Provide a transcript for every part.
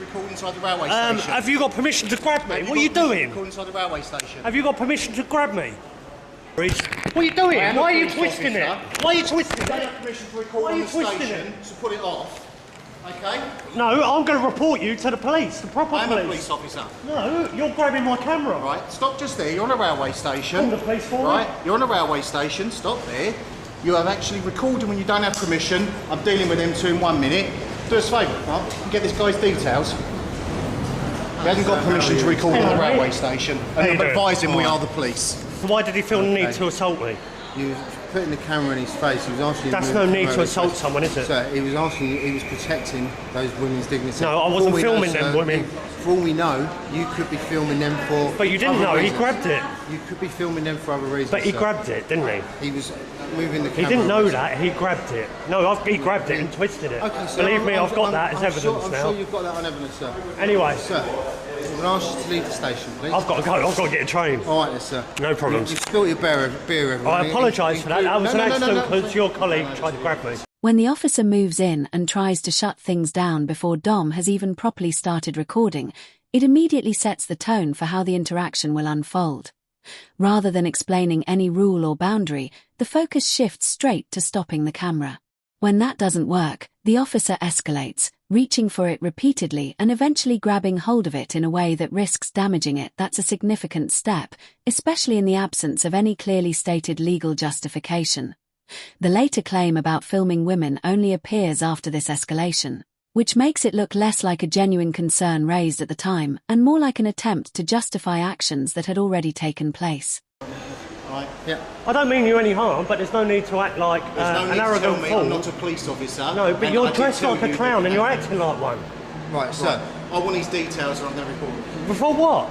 record inside the railway station? Have you got permission to grab me? What are you doing? Record inside the railway station. Have you got permission to grab me? What are you doing? Why are you twisting it? Why are you twisting it? I don't have permission to record on the station, so put it off. Okay? No, I'm going to report you to the police, the proper police. I'm a police officer. No, you're grabbing my camera. Right, stop just there. You're on a railway station. I'm the police for Right, you're on a railway station. Stop there. You have actually recorded when you don't have permission. I'm dealing with him too in 1 minute. Do us a favour, Mark. Get this guy's details. He hasn't got permission to record on the railway station. And I'm advising we are the police. So why did he feel the need to assault me? You was putting the camera in his face. He was asking. That's no need to assault someone, is it? Sir, he was asking. He was protecting those women's dignity. No, I wasn't filming them women. For all we know, you could be filming them for. But you didn't know. He grabbed it. You could be filming them for other reasons. But he grabbed it, didn't he? He was moving the camera. He didn't know that. He grabbed it. No, he grabbed it and twisted it. Okay, sir, Believe me, I've got that as evidence now. I'm sure you've got that on evidence, sir. Anyway, sir. I'm going to ask you to leave the station, please. I've got to go. I've got to get a train. All right, then, sir. No problems. You spilled your beer everywhere. I apologise for that. That was an accident because your colleague tried to grab me. When the officer moves in and tries to shut things down before Dom has even properly started recording, it immediately sets the tone for how the interaction will unfold. Rather than explaining any rule or boundary, the focus shifts straight to stopping the camera. When that doesn't work, the officer escalates, reaching for it repeatedly and eventually grabbing hold of it in a way that risks damaging it. That's a significant step, especially in the absence of any clearly stated legal justification. The later claim about filming women only appears after this escalation, which makes it look less like a genuine concern raised at the time and more like an attempt to justify actions that had already taken place. Right. Yeah. I don't mean you any harm, but there's no need to act like an arrogant fool. I'm not a police officer. No, but you're dressed like a clown and you're acting like one. Right, sir. I want his details or I'm going to report him. Before what?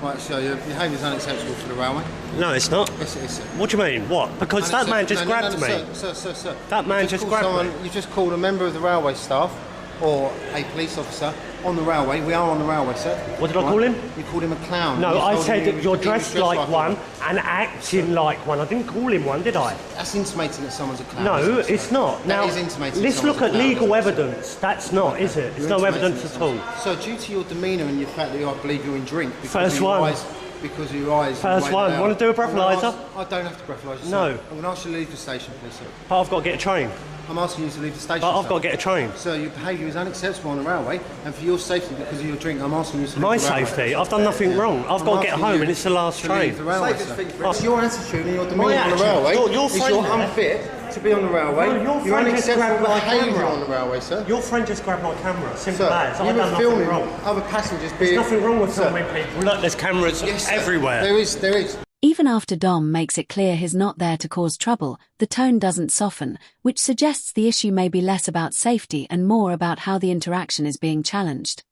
Right, so your behaviour is unacceptable for the railway. No, it's not. Yes, it is, sir. What do you mean? What? Because that man just grabbed me. Sir. That man just grabbed me. You just called a member of the railway staff or a police officer on the railway. We are on the railway, sir. What did I call him? You called him a clown. No, I said that you're dressed like one and acting like one. I didn't call him one, did I? That's intimating that someone's a clown. No, it's not. Now, that is intimating. Let's look at legal evidence. That's not, is it? There's no evidence at all. So, due to your demeanour and your fact that I believe you're in drink, First one. Because of your eyes. First one. Want to do a breathalyser? I don't have to breathalyse. No. I'm going to ask you to leave the station, please, sir. But I've got to get a train. I'm asking you to leave the station. But I've got to get a train. So your behaviour is unacceptable on the railway, and for your safety, because of your drink, I'm asking you to leave My the railway. safety? I've done nothing wrong. I've got to get home, and it's the last train. The railway, it's your attitude and your demeanour on the railway. You're unfit to be on the railway. No, you're unacceptable behaviour on the railway, sir. Your friend just grabbed my camera. Simple as. You I've were done filming nothing wrong. other passengers. There's nothing wrong with filming people. Look, there's cameras everywhere. There is. Even after Dom makes it clear he's not there to cause trouble, the tone doesn't soften, which suggests the issue may be less about safety and more about how the interaction is being challenged.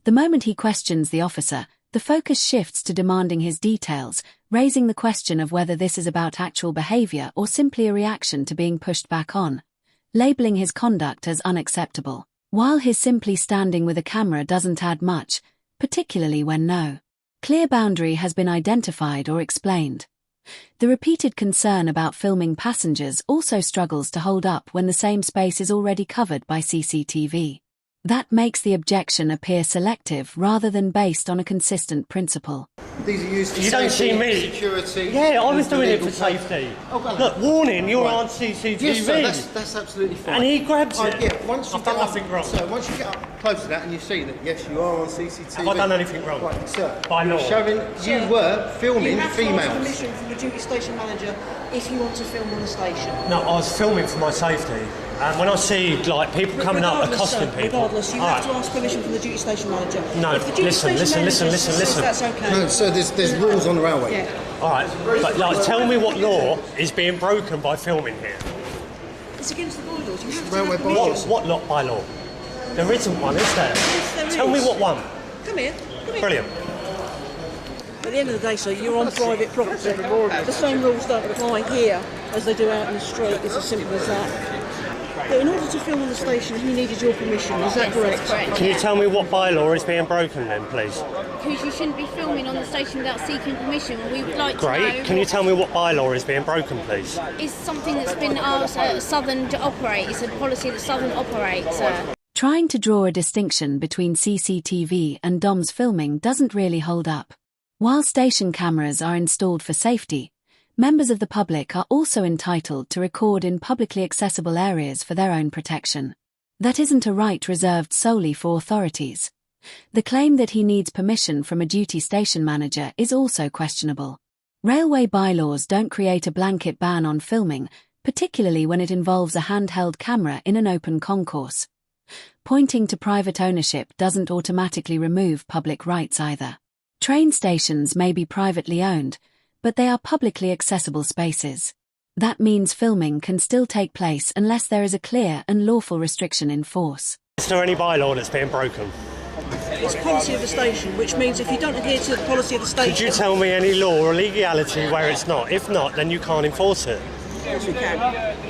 The moment he questions the officer, the focus shifts to demanding his details, raising the question of whether this is about actual behaviour or simply a reaction to being pushed back on, labelling his conduct as unacceptable. While his simply standing with a camera doesn't add much, particularly when no clear boundary has been identified or explained. The repeated concern about filming passengers also struggles to hold up when the same space is already covered by CCTV. That makes the objection appear selective rather than based on a consistent principle. These are used for you don't see me. Security. Yeah, I was doing it for safety. Look, warning, you're on CCTV. Yes, sir, that's absolutely fine. And he grabs it. Yeah, once you I've done nothing wrong. So once you get up close to that and you see that, yes, you are on CCTV. Have I done anything wrong? Right, sir. By law. You were filming females. You have to ask permission from the duty station manager if you want to film on the station. No, I was filming for my safety. And when I see like people coming up accosting people, regardless, you have to ask permission from the duty station manager. No, listen. That's okay. No, so there's rules on the railway. Yeah. All right, but like, tell me what law is being broken by filming here. It's against the bylaws. You have to Railway have permission. What law by law? There isn't one, is there? Yes, there Tell me is. what one. Come here. Brilliant. At the end of the day, sir, you're on private property. The same rules don't apply here as they do out in the street. It's as simple as that. But in order to film on the station, he needed your permission. Is that correct? Can you tell me what bylaw is being broken then, please? Because you shouldn't be filming on the station without seeking permission. We would like to know... Great. Can you tell me what bylaw is being broken, please? It's something that's been asked Southern to operate. It's a policy that Southern operates. Trying to draw a distinction between CCTV and Dom's filming doesn't really hold up. While station cameras are installed for safety, members of the public are also entitled to record in publicly accessible areas for their own protection. That isn't a right reserved solely for authorities. The claim that he needs permission from a duty station manager is also questionable. Railway bylaws don't create a blanket ban on filming, particularly when it involves a handheld camera in an open concourse. Pointing to private ownership doesn't automatically remove public rights either. Train stations may be privately owned, but they are publicly accessible spaces. That means filming can still take place unless there is a clear and lawful restriction in force. Is there any bylaw that's being broken? It's policy of the station, which means if you don't adhere to the policy of the station... Could you tell me any law or legality where it's not? If not, then you can't enforce it. Yes, we can.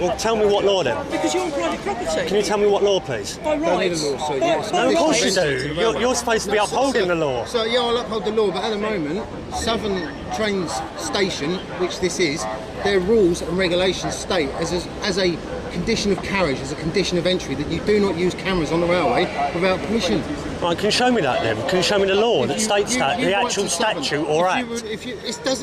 Well, tell me what law then. Because you're on private property. Can you tell me what law, please? By rights. Don't need a law, sir. No, of course you rights. do. You're supposed to be upholding the law. So yeah, I'll uphold the law, but at the moment, Southern Trains Station, which this is, their rules and regulations state as a condition of carriage, as a condition of entry, that you do not use cameras on the railway without permission. Right, can you show me that then? Can you show me the law that states that, the actual statute or act?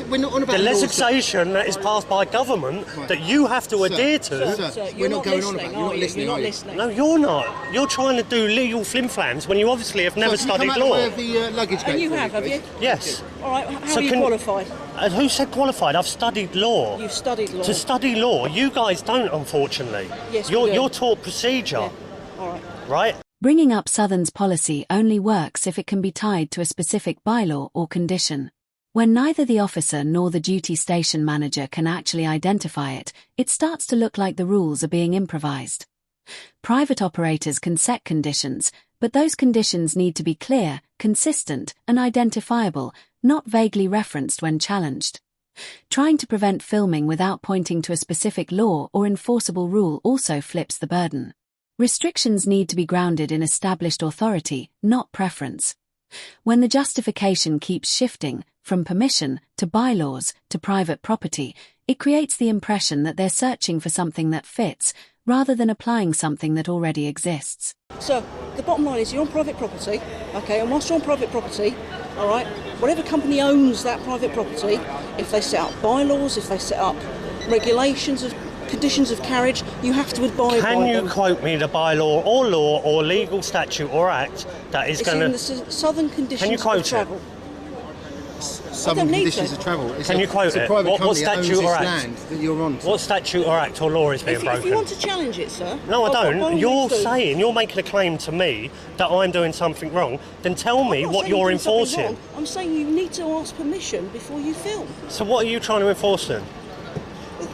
We're not on about The law, sir. legislation that is passed by government that you have to adhere to. Sir, You're we're not going on listening, about. You're not listening. You're are not you? listening. No, you're not. You're trying to do legal flim-flams when you obviously have never Sir, can you studied come out law. of the way of the luggage gate And you for me, have please? you? Yes. All right, how So are you can- qualified? Who said qualified? I've studied law. You've studied law. To study law, you guys don't, unfortunately. Yes, we you're, do. you're taught procedure, Yeah. All right. right? Bringing up Southern's policy only works if it can be tied to a specific bylaw or condition. When neither the officer nor the duty station manager can actually identify it, it starts to look like the rules are being improvised. Private operators can set conditions, but those conditions need to be clear, consistent, and identifiable, not vaguely referenced when challenged. Trying to prevent filming without pointing to a specific law or enforceable rule also flips the burden. Restrictions need to be grounded in established authority, not preference. When the justification keeps shifting, from permission to bylaws to private property, it creates the impression that they're searching for something that fits, rather than applying something that already exists. So, the bottom line is you're on private property, okay, and whilst you're on private property, all right, whatever company owns that private property, if they set up bylaws, if they set up regulations of conditions of carriage, you have to abide by Can you them. quote me the bylaw or law or legal statute or act that is It's going in to... the Southern Conditions Can you quote of Travel. Southern need conditions to. of travel. It's Can a, you quote it's a it? private What company that owns statute or this act? land that you're on. What statute or act or law is being If broken? you want to challenge it, sir. No, I by all don't. means You're do. saying, you're making a claim to me that I'm doing something wrong. Then tell me I'm not what saying you're doing something enforcing. wrong. I'm saying you need to ask permission before you film. So what are you trying to enforce then?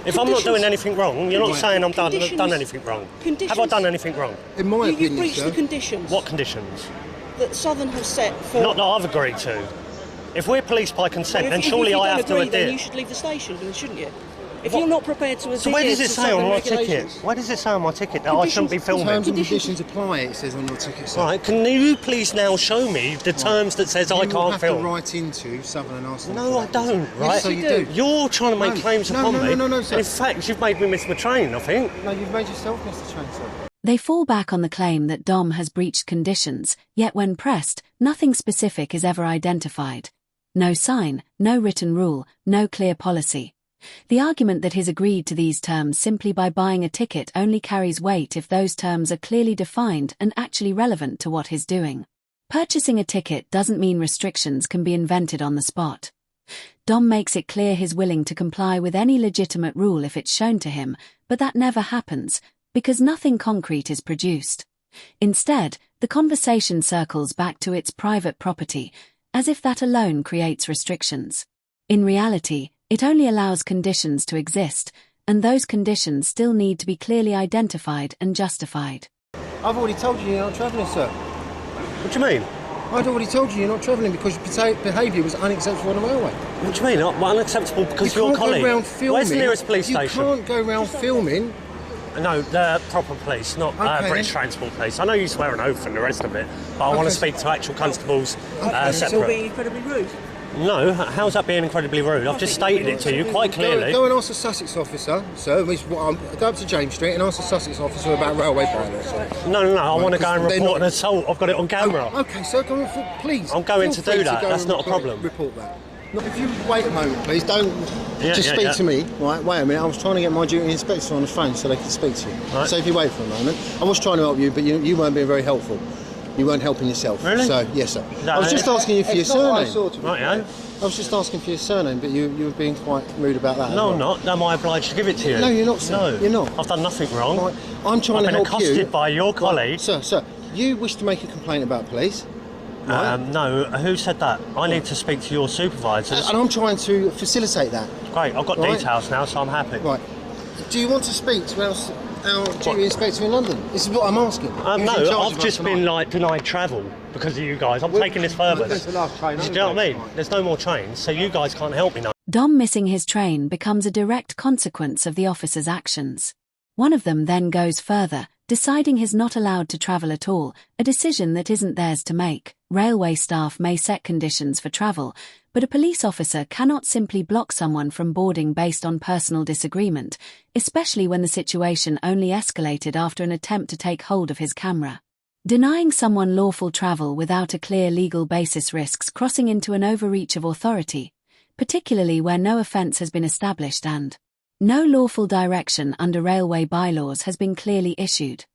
If I'm not Conditions- doing anything wrong, you're not Conditions- saying I've done conditions- anything wrong. conditions- Have I done anything wrong? In my You've opinion, breached sir. the conditions What conditions? that Southern have set for... Not that I've agreed to. If we're policed by consent, Well, then if surely you I don't have to agree, then adhere. you should leave the station, shouldn't you? If What- you're not prepared to adhere So where does it to say on Southern my ticket? regulations... Where does it say on my ticket that I shouldn't be filming? Terms and Conditions- conditions apply, it says on your ticket, sir. All right, can you please now show me the terms that says I You will can't have film? to write into Southern and ask them No, for I that. don't, right? Yes, so you do. You're trying to make No, claims no, upon no, me. no, sir. And in fact, you've made me miss my train, I think. No, you've made yourself miss the train, sir. They fall back on the claim that Dom has breached conditions, yet when pressed, nothing specific is ever identified. No sign, no written rule, no clear policy. The argument that he's agreed to these terms simply by buying a ticket only carries weight if those terms are clearly defined and actually relevant to what he's doing. Purchasing a ticket doesn't mean restrictions can be invented on the spot. Dom makes it clear he's willing to comply with any legitimate rule if it's shown to him, but that never happens, because nothing concrete is produced. Instead, the conversation circles back to its private property, as if that alone creates restrictions. In reality, it only allows conditions to exist, and those conditions still need to be clearly identified and justified. I've already told you you're not travelling, sir. What do you mean? I'd already told you you're not travelling because your behaviour was unacceptable on the railway. What do you mean? Unacceptable because You you're a can't colleague? go round filming. Where's the nearest police station? You can't go round filming. No, the proper police, not Okay, British then. Transport Police. I know you swear an oath and the rest of it, but I want to Okay. speak to actual constables Okay, Still separate. being incredibly rude. No, how's that being incredibly rude? I've just stated it to you quite clearly. Go and ask the Sussex officer, sir. Go up to James Street and ask the Sussex officer about railway bylaws. No, I want to go and report an assault. I've got it on camera. Okay, sir, go and please. I'm going to do that. That's not a problem. Report that. Look, if you wait a moment, please, don't speak to me. Right, wait a minute. I was trying to get my duty inspector on the phone so they could speak to you. Right. So if you wait for a moment, I was trying to help you, but you weren't being very helpful. You weren't helping yourself. Really? So yes, sir. No, I was just asking you for your surname. Right, I was just asking for your surname, but you were being quite rude about that. No, I'm not. Am I obliged to give it to you? No, you're not, sir. No, you're not. I've done nothing wrong. Right. I'm trying to help you. I've been accosted by your colleague. Right. Sir, you wish to make a complaint about police. Right. No, who said that? I need to speak to your supervisors. And I'm trying to facilitate that. Great, I've got details now, so I'm happy. Right. Do you want to speak to our duty inspector in London? This is what I'm asking. No, I've just been denied travel because of you guys. I'm taking this further. That's the last train. Do you know what I mean? There's no more trains, so you guys can't help me now. Dom missing his train becomes a direct consequence of the officer's actions. One of them then goes further, deciding he's not allowed to travel at all, a decision that isn't theirs to make. Railway staff may set conditions for travel, but a police officer cannot simply block someone from boarding based on personal disagreement, especially when the situation only escalated after an attempt to take hold of his camera. Denying someone lawful travel without a clear legal basis risks crossing into an overreach of authority, particularly where no offence has been established and no lawful direction under railway bylaws has been clearly issued.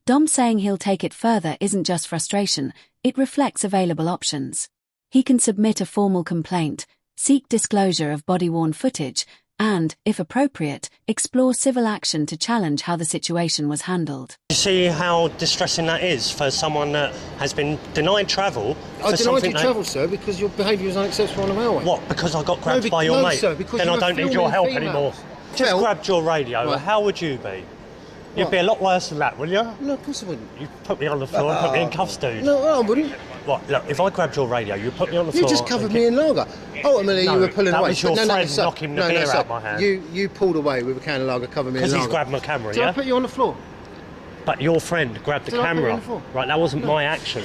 Dom saying he'll take it further isn't just frustration, it reflects available options. He can submit a formal complaint, seek disclosure of body-worn footage, and, if appropriate, explore civil action to challenge how the situation was handled. You see how distressing that is for someone that has been denied travel for something... I denied you travel, sir, because your behaviour was unacceptable on the railway. What, because I got grabbed by your mate? Sir, because then I don't need your help anymore. Just grabbed your radio, right. How would you be? You'd be a lot worse than that, wouldn't you? No, of course I wouldn't. You'd put me on the floor and put me in cuffs, dude. No, I wouldn't. What, look, if I grabbed your radio, you'd put me on the floor... You just covered me in lager. Ultimately, you were pulling away. That was your friend knocking the beer out my hand. You pulled away with a can of lager, covered me in lager. Because he's grabbed my camera, Did I put you on the floor? But your friend grabbed the camera. Right, that wasn't my action.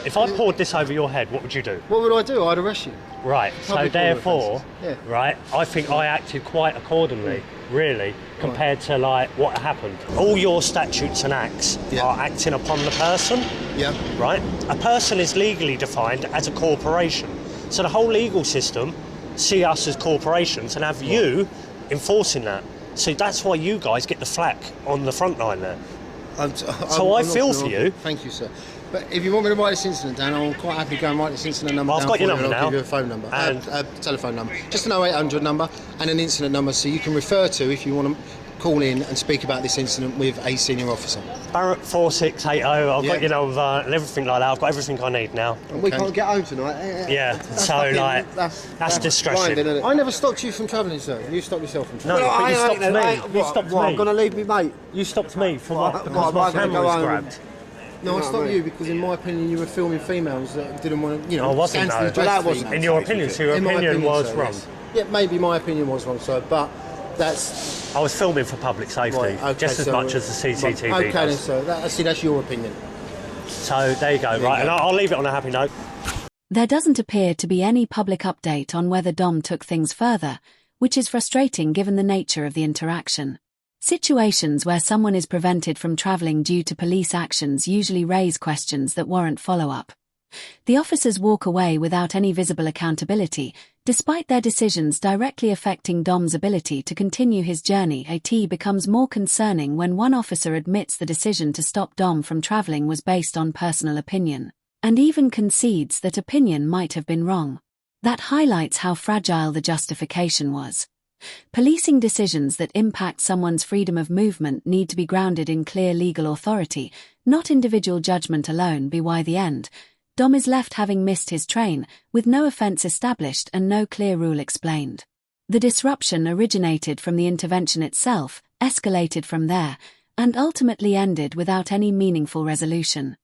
If I poured this over your head, what would you do? What would I do? I'd arrest you. Right, so therefore, right, I think I acted quite accordingly, really, compared to what happened. All your statutes and acts are acting upon the person. Yeah. Right? A person is legally defined as a corporation. So the whole legal system see us as corporations and have you enforcing that. So that's why you guys get the flack on the front line there. So I feel for you. Thank you, sir. But if you want me to write this incident down, I'm quite happy to go and write this incident number down. I've got your number now. now. I'll give you a phone number, a telephone number. Just an 0800 number and an incident number so you can refer to if you want to call in and speak about this incident with a senior officer. Barrett 4680, I've got your number and everything like that. I've got everything I need now. Okay. We can't get home tonight. Yeah, so that's distressing. Blinded, I never stopped you from travelling, sir. You stopped yourself from travelling. No, but you stopped me. You stopped me. I'm going to leave me, mate. You stopped me for what? Because my camera was grabbed. No, I stopped you because, in my opinion, you were filming females that didn't want to, I wasn't, though. That wasn't. In your opinion, so your opinion was wrong. Yes. Yeah, maybe my opinion was wrong, sir, but that's... I was filming for public safety, just as much as the CCTV Okay, then, does. sir. That's your opinion. So, there you go, right, and I'll leave it on a happy note. There doesn't appear to be any public update on whether Dom took things further, which is frustrating given the nature of the interaction. Situations where someone is prevented from travelling due to police actions usually raise questions that warrant follow-up. The officers walk away without any visible accountability, despite their decisions directly affecting Dom's ability to continue his journey. It becomes more concerning when one officer admits the decision to stop Dom from travelling was based on personal opinion, and even concedes that opinion might have been wrong. That highlights how fragile the justification was. Policing decisions that impact someone's freedom of movement need to be grounded in clear legal authority, not individual judgment alone. By the end, Dom is left having missed his train, with no offence established and no clear rule explained. The disruption originated from the intervention itself, escalated from there, and ultimately ended without any meaningful resolution.